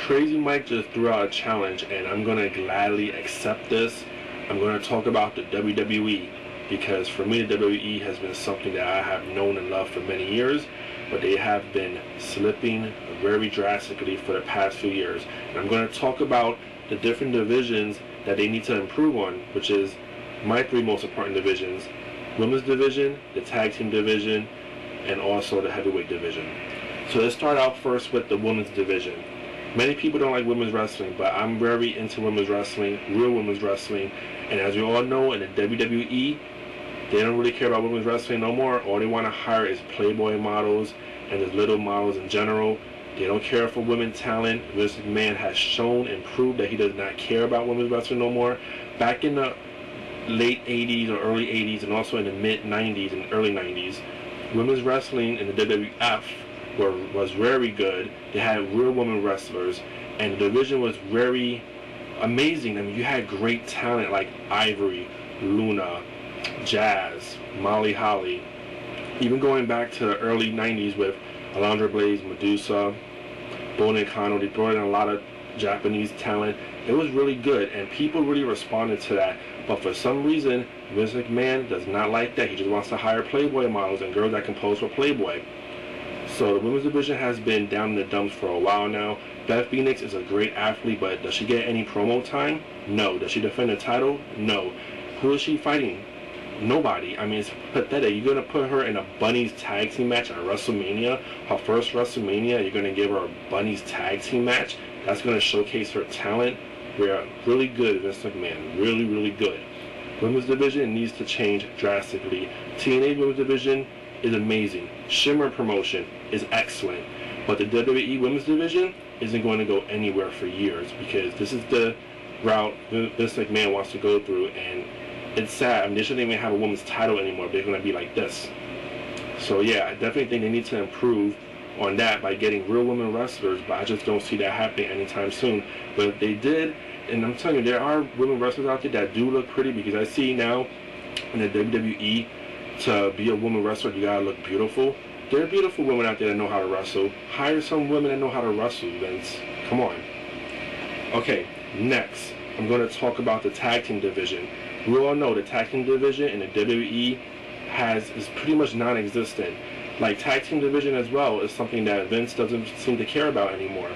CrazyMike just threw out a challenge, and I'm going to gladly accept this. I'm going to talk about the WWE, because for me the WWE has been something that I have known and loved for many years, but they have been slipping very drastically for the past few years. And I'm going to talk about the different divisions that they need to improve on, which is my three most important divisions: women's division, the tag team division, and also the heavyweight division. So let's start out first with the women's division. Many people don't like women's wrestling, but I'm very into women's wrestling, real women's wrestling. And as we all know, in the WWE, they don't really care about women's wrestling no more. All they want to hire is Playboy models and just little models in general. They don't care for women talent. Vince McMahon has shown and proved that he does not care about women's wrestling no more. Back in the late 80s or early 80s, and also in the mid 90s and early 90s, women's wrestling in the WWF was very good. They had real women wrestlers, and the division was very amazing. I mean, you had great talent like Ivory, Luna, Jazz, Molly Holly. Even going back to the early 90s with Alundra Blaze, Medusa, Bo Nakano, they brought in a lot of Japanese talent. It was really good, and people really responded to that. But for some reason, Vince McMahon does not like that. He just wants to hire Playboy models and girls that can pose for Playboy. So the women's division has been down in the dumps for a while now. Beth Phoenix is a great athlete, but does she get any promo time? No. Does she defend the title? No. Who is she fighting? Nobody. I mean, it's pathetic. You're going to put her in a Bunnies tag team match at WrestleMania, her first WrestleMania, you're going to give her a Bunnies tag team match? That's going to showcase her talent. We are really good, Vince McMahon. Really, really good. Women's division needs to change drastically. TNA women's division is amazing. Shimmer promotion is excellent. But the WWE women's division isn't going to go anywhere for years, because this is the route Vince McMahon wants to go through, and it's sad. I mean, they shouldn't even have a women's title anymore. They're going to be like this. So yeah, I definitely think they need to improve on that by getting real women wrestlers, but I just don't see that happening anytime soon. But if they did, and I'm telling you, there are women wrestlers out there that do look pretty, because I see now in the WWE, to be a woman wrestler, you gotta look beautiful. There are beautiful women out there that know how to wrestle. Hire some women that know how to wrestle, Vince. Come on. Okay, next, I'm going to talk about the tag team division. We all know the tag team division in the WWE is pretty much non-existent. Like, tag team division as well is something that Vince doesn't seem to care about anymore.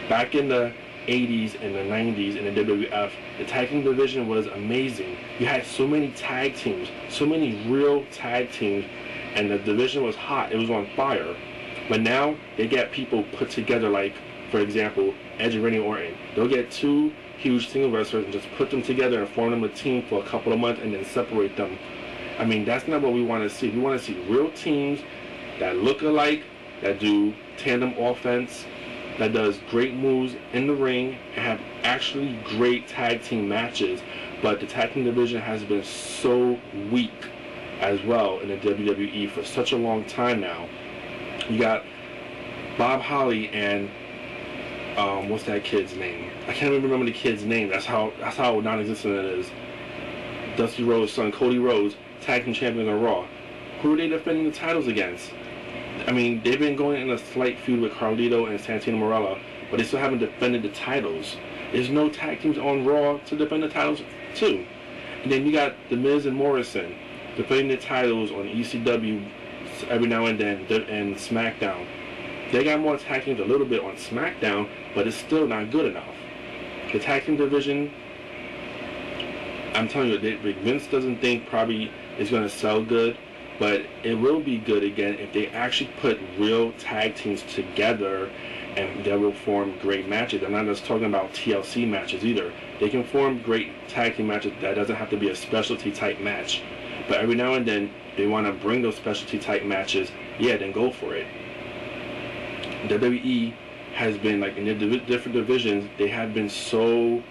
Back in the 80s and the 90s in the WWF, the tag team division was amazing. You had so many tag teams, so many real tag teams, and the division was hot. It was on fire. But now they get people put together, like, for example, Edge and Randy Orton. They'll get two huge single wrestlers and just put them together and form them a team for a couple of months and then separate them. I mean, that's not what we want to see. We want to see real teams that look alike, that do tandem offense, that does great moves in the ring, and have actually great tag team matches. But the tag team division has been so weak as well in the WWE for such a long time now. You got Bob Holly and what's that kid's name? I can't even remember the kid's name. That's how non-existent it is. Dusty Rhodes' son, Cody Rhodes, tag team champions on Raw. Who are they defending the titles against? I mean, they've been going in a slight feud with Carlito and Santino Marella, but they still haven't defended the titles. There's no tag teams on Raw to defend the titles too. And then you got The Miz and Morrison defending the titles on ECW every now and then, and SmackDown. They got more tag teams a little bit on SmackDown, but it's still not good enough. The tag team division, I'm telling you, Vince doesn't think probably it's going to sell good, but it will be good again if they actually put real tag teams together, and they will form great matches. I'm not just talking about TLC matches either. They can form great tag team matches that doesn't have to be a specialty type match. But every now and then, they want to bring those specialty type matches, yeah, then go for it. WWE has been, like, in the different divisions, they have been so,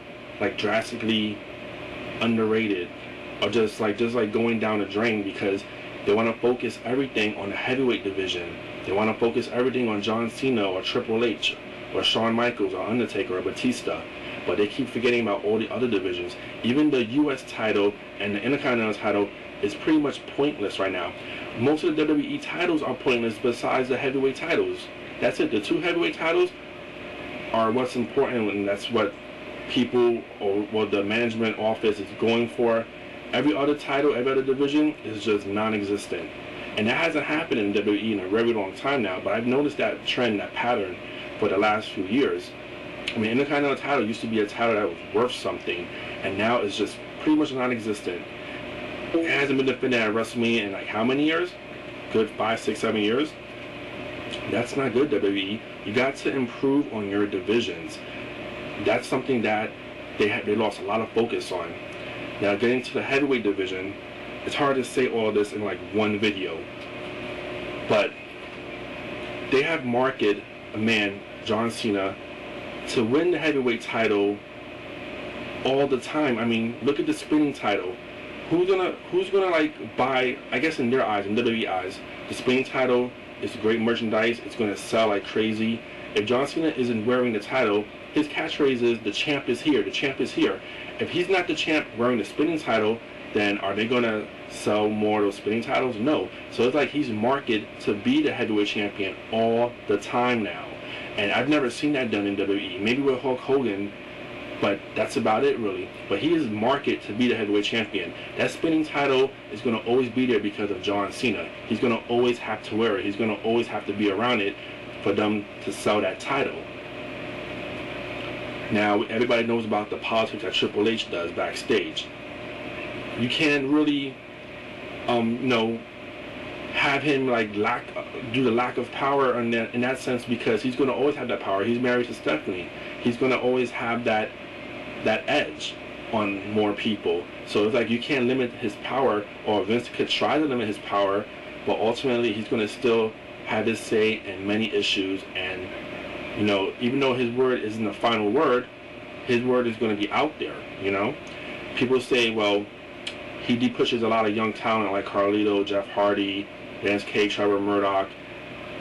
like, drastically underrated, or just like going down the drain, because they want to focus everything on the heavyweight division. They want to focus everything on John Cena or Triple H or Shawn Michaels or Undertaker or Batista. But they keep forgetting about all the other divisions. Even the U.S. title and the Intercontinental title is pretty much pointless right now. Most of the WWE titles are pointless besides the heavyweight titles. That's it. The two heavyweight titles are what's important, and that's what people or the management office is going for. Every other title, every other division is just non-existent. And that hasn't happened in WWE in a very long time now, but I've noticed that trend, that pattern for the last few years. I mean, Intercontinental title used to be a title that was worth something, and now it's just pretty much non-existent. It hasn't been defended at WrestleMania in like how many years? Good 5, 6, 7 years? That's not good, WWE. You got to improve on your divisions. That's something that they lost a lot of focus on. Now, getting to the heavyweight division, it's hard to say all this in like one video, but they have marketed a man, John Cena, to win the heavyweight title all the time. I mean, look at the spinning title. Who's gonna like buy? I guess in their eyes, in WWE eyes, the spinning title is great merchandise. It's gonna sell like crazy. If John Cena isn't wearing the title, his catchphrase is "The champ is here. The champ is here." If he's not the champ wearing the spinning title, then are they gonna sell more of those spinning titles? No. So it's like he's marketed to be the heavyweight champion all the time now, and I've never seen that done in WWE. Maybe with Hulk Hogan, but that's about it really. But he is marketed to be the heavyweight champion. That spinning title is going to always be there because of John Cena. He's going to always have to wear it. He's going to always have to be around it for them to sell that title. Now, everybody knows about the politics that Triple H does backstage. You can't really, have him like do the lack of power in that sense, because he's going to always have that power. He's married to Stephanie. He's going to always have that edge on more people. So it's like you can't limit his power, or Vince could try to limit his power, but ultimately he's going to still have his say in many issues. And even though his word isn't the final word, his word is going to be out there. People say, well, he pushes a lot of young talent like Carlito, Jeff Hardy, Lance Cage, Trevor Murdoch,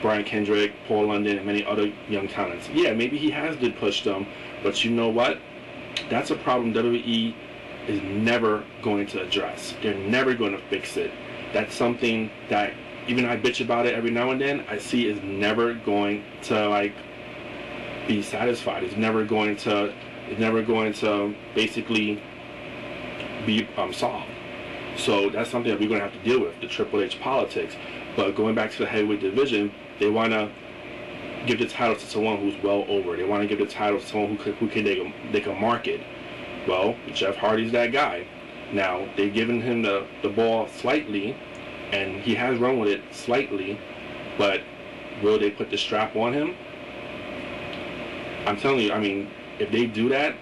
Brian Kendrick, Paul London, and many other young talents. Yeah, maybe he did push them, but you know what? That's a problem WWE is never going to address. They're never going to fix it. That's something that, even I bitch about it every now and then, I see is never going to be satisfied. It's never going to basically be solved. So that's something that we're going to have to deal with, the Triple H politics. But going back to the heavyweight division, they want to give the title to someone who's well over. They want to give the title to someone who they can market. Well, Jeff Hardy's that guy. Now, they've given him the ball slightly, and he has run with it slightly, but will they put the strap on him? I'm telling you, I mean, if they do that,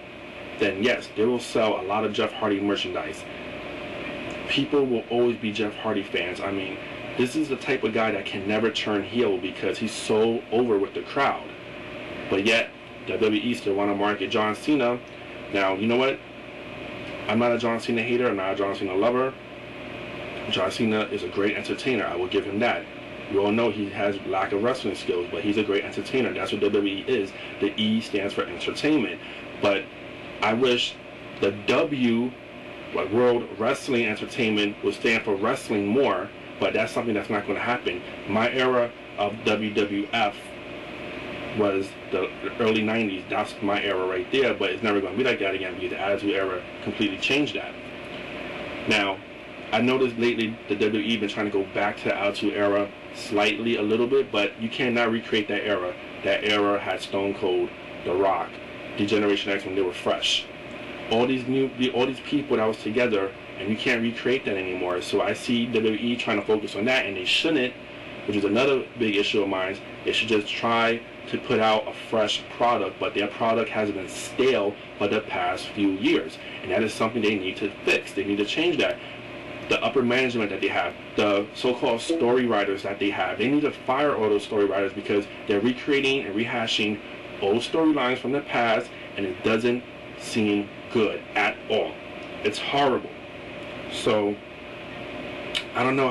then yes, they will sell a lot of Jeff Hardy merchandise. People will always be Jeff Hardy fans. I mean, this is the type of guy that can never turn heel because he's so over with the crowd. But yet, WWE still want to market John Cena. Now, you know what? I'm not a John Cena hater. I'm not a John Cena lover. John Cena is a great entertainer. I will give him that. We all know he has lack of wrestling skills, but he's a great entertainer. That's what WWE is. The E stands for entertainment. But I wish the W, World Wrestling Entertainment, would stand for wrestling more, but that's something that's not going to happen. My era of WWF was the early 90s. That's my era right there, but it's never going to be like that again because the Attitude Era completely changed that. Now, I noticed lately the WWE been trying to go back to the Attitude Era slightly, a little bit, but you cannot recreate that era. That era had Stone Cold, The Rock, Generation X when they were fresh. All these people that was together, and you can't recreate that anymore. So I see WWE trying to focus on that, and they shouldn't, which is another big issue of mine. They should just try to put out a fresh product, but their product has been stale for the past few years, and that is something they need to fix. They need to change that. The upper management that they have, the so-called story writers that they have, they need to fire all those story writers because they're recreating and rehashing old storylines from the past, and it doesn't seem good at all. It's horrible. So I don't know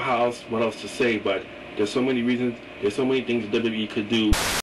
what else to say, but there's so many reasons, there's so many things WWE could do